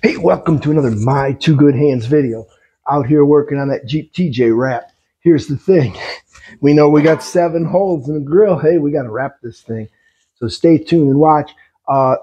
Hey, welcome to another My Two Good Hands video. Out here working on that Jeep TJ wrap. Here's the thing. We know we got 7 holes in the grill. Hey, we got to wrap this thing. So stay tuned and watch.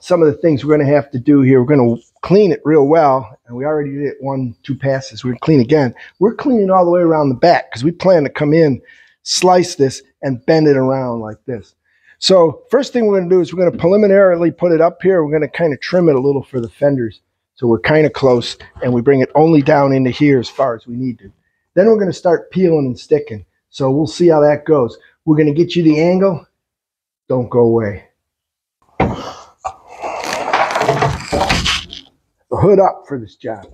Some of the things we're going to have to do here. We're going to clean it real well. And we already did it 1-2 passes. We're going to clean again. We're cleaning all the way around the back because we plan to come in, slice this, and bend it around like this. So first thing we're going to do is we're going to preliminarily put it up here. We're going to kind of trim it a little for the fenders. So we're kind of close, and we bring it only down into here as far as we need to. Then we're going to start peeling and sticking. So we'll see how that goes. We're going to get you the angle. Don't go away. The hood up for this job.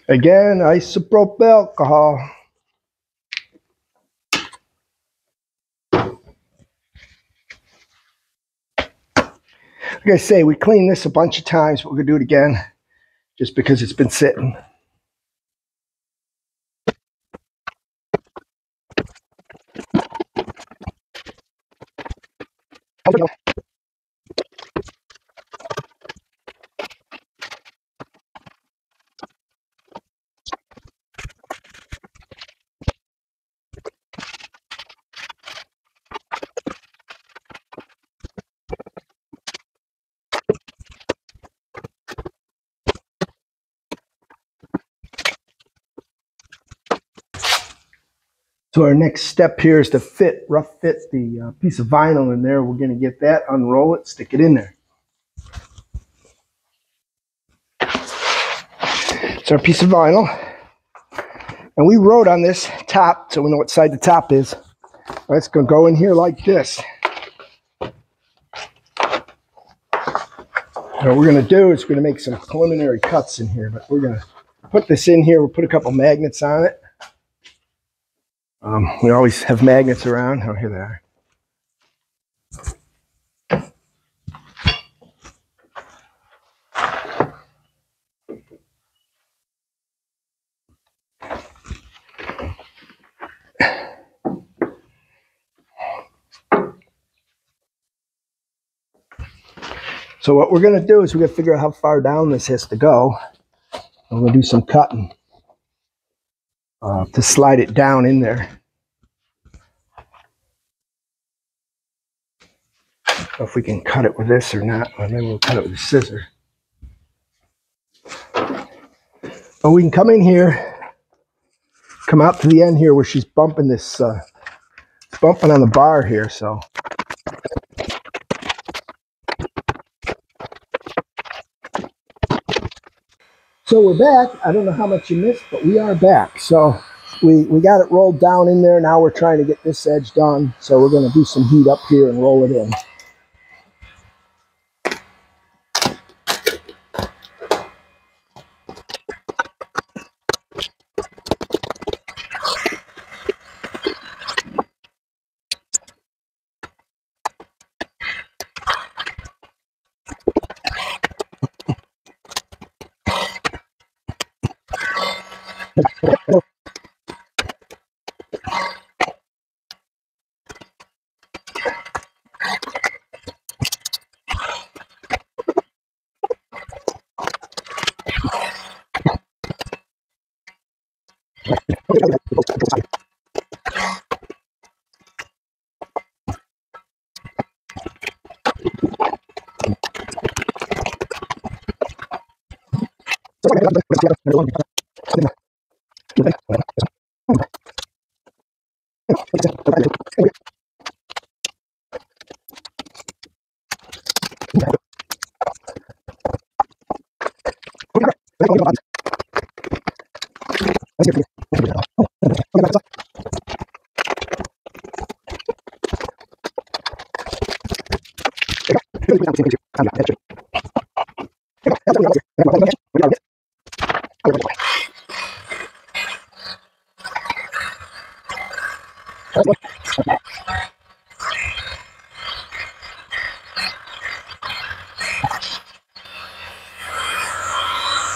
Again, isopropyl alcohol. Like I say, we cleaned this a bunch of times, but we're going to do it again just because it's been sitting. So our next step here is to rough fit the piece of vinyl in there. We're going to get that, unroll it, stick it in there. It's our piece of vinyl. And we wrote on this top, so we know what side the top is. It's going to go in here like this. And what we're going to do is we're going to make some preliminary cuts in here, but we're going to put this in here. We'll put a couple magnets on it. We always have magnets around. Oh, here they are. So what we're going to do is we're going to figure out how far down this has to go. I'm going to do some cutting to slide it down in there. I don't know if we can cut it with this or not, or maybe we'll cut it with a scissor. But we can come in here, come out to the end here where she's bumping this, bumping on the bar here, so. So we're back. I don't know how much you missed, but we are back. So we got it rolled down in there. Now we're trying to get this edge done. So we're going to do some heat up here and roll it in.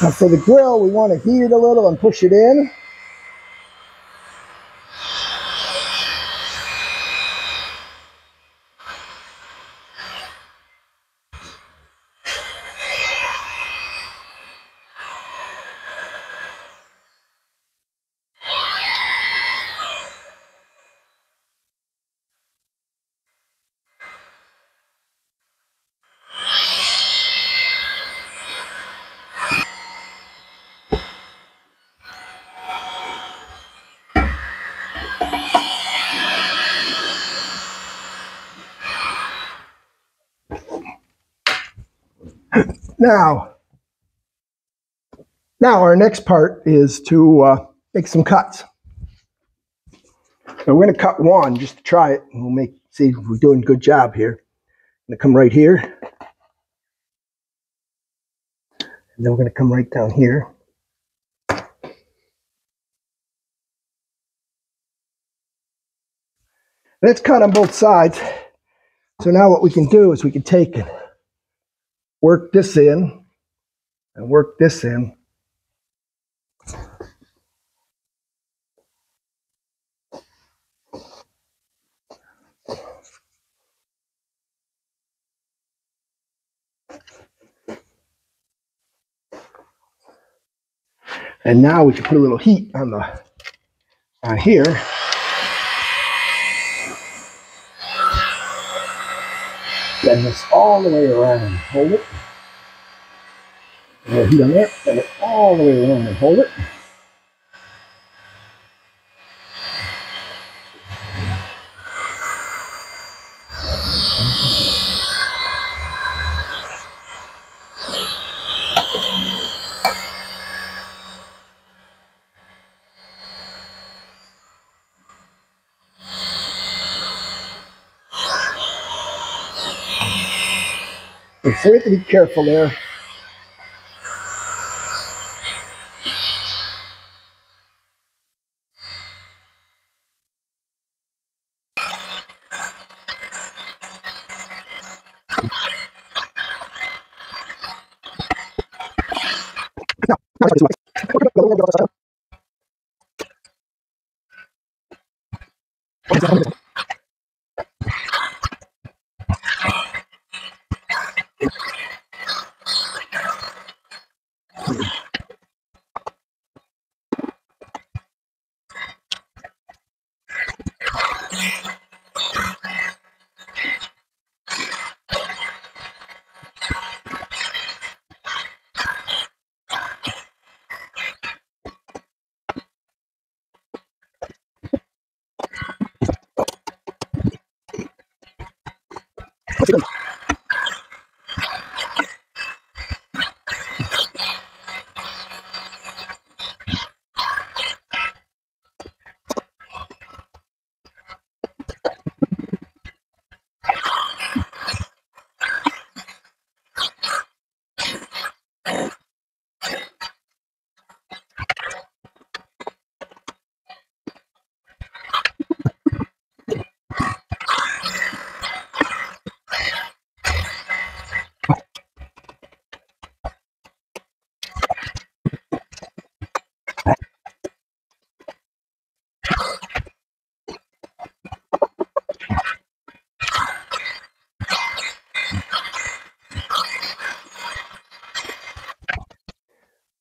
Now for the grill, we want to heat it a little and push it in. Now our next part is to make some cuts. So we're going to cut one just to try it, and we'll see if we're doing a good job here. I'm going to come right here, and then we're going to come right down here. And it's cut on both sides. So now what we can do is we can take and work this in and work this in. And now we can put a little heat on here. Bend this all the way around. Hold it. A little heat on there. Bend it all the way around and hold it. So we have to be careful there.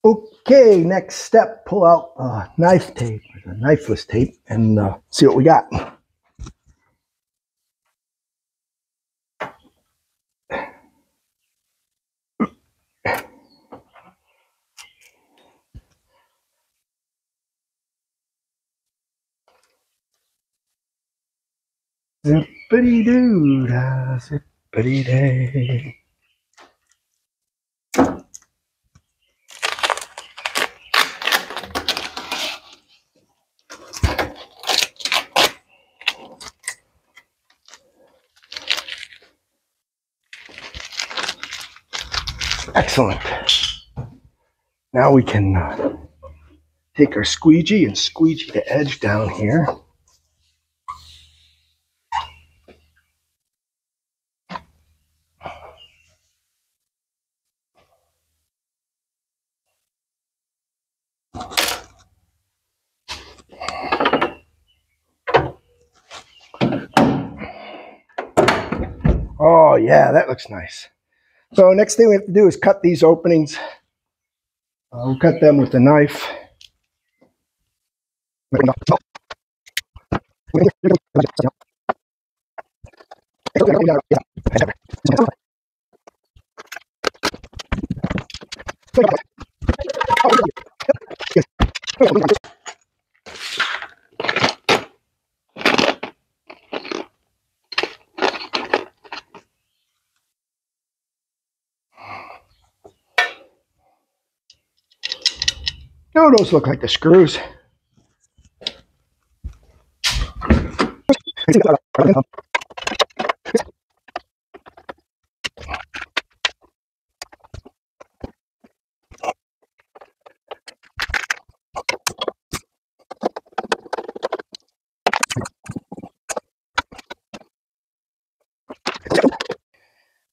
Okay, next step, pull out knife tape, knifeless tape, and see what we got. Zippity-doo-dah, zippity-day. Excellent. Now we can take our squeegee and squeegee the edge down here. Oh yeah, that looks nice. So next thing we have to do is cut these openings. We'll cut them with a knife. Oh, those look like the screws.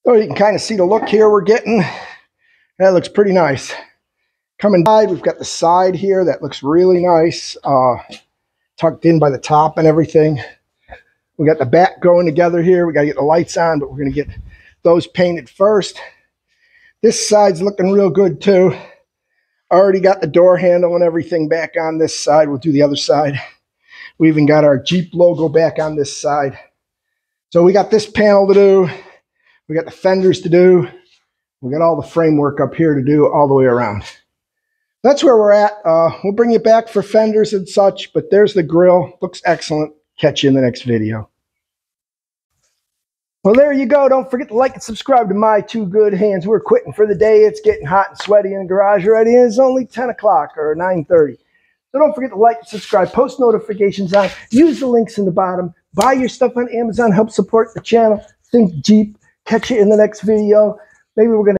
Oh, you can kind of see the look here we're getting. That looks pretty nice. Coming side, we've got the side here that looks really nice, tucked in by the top and everything. We got the back going together here. We got to get the lights on, but we're going to get those painted first. This side's looking real good too. Already got the door handle and everything back on this side. We'll do the other side. We even got our Jeep logo back on this side. So we got this panel to do. We got the fenders to do. We got all the framework up here to do all the way around. That's where we're at. We'll bring you back for fenders and such, but there's the grill. Looks excellent. Catch you in the next video. Well, there you go. Don't forget to like and subscribe to My Two Good Hands. We're quitting for the day. It's getting hot and sweaty in the garage already. It's only 10 o'clock or 9:30. So don't forget to like and subscribe, post notifications on, use the links in the bottom, buy your stuff on Amazon, help support the channel. Think Jeep. Catch you in the next video. Maybe we're going to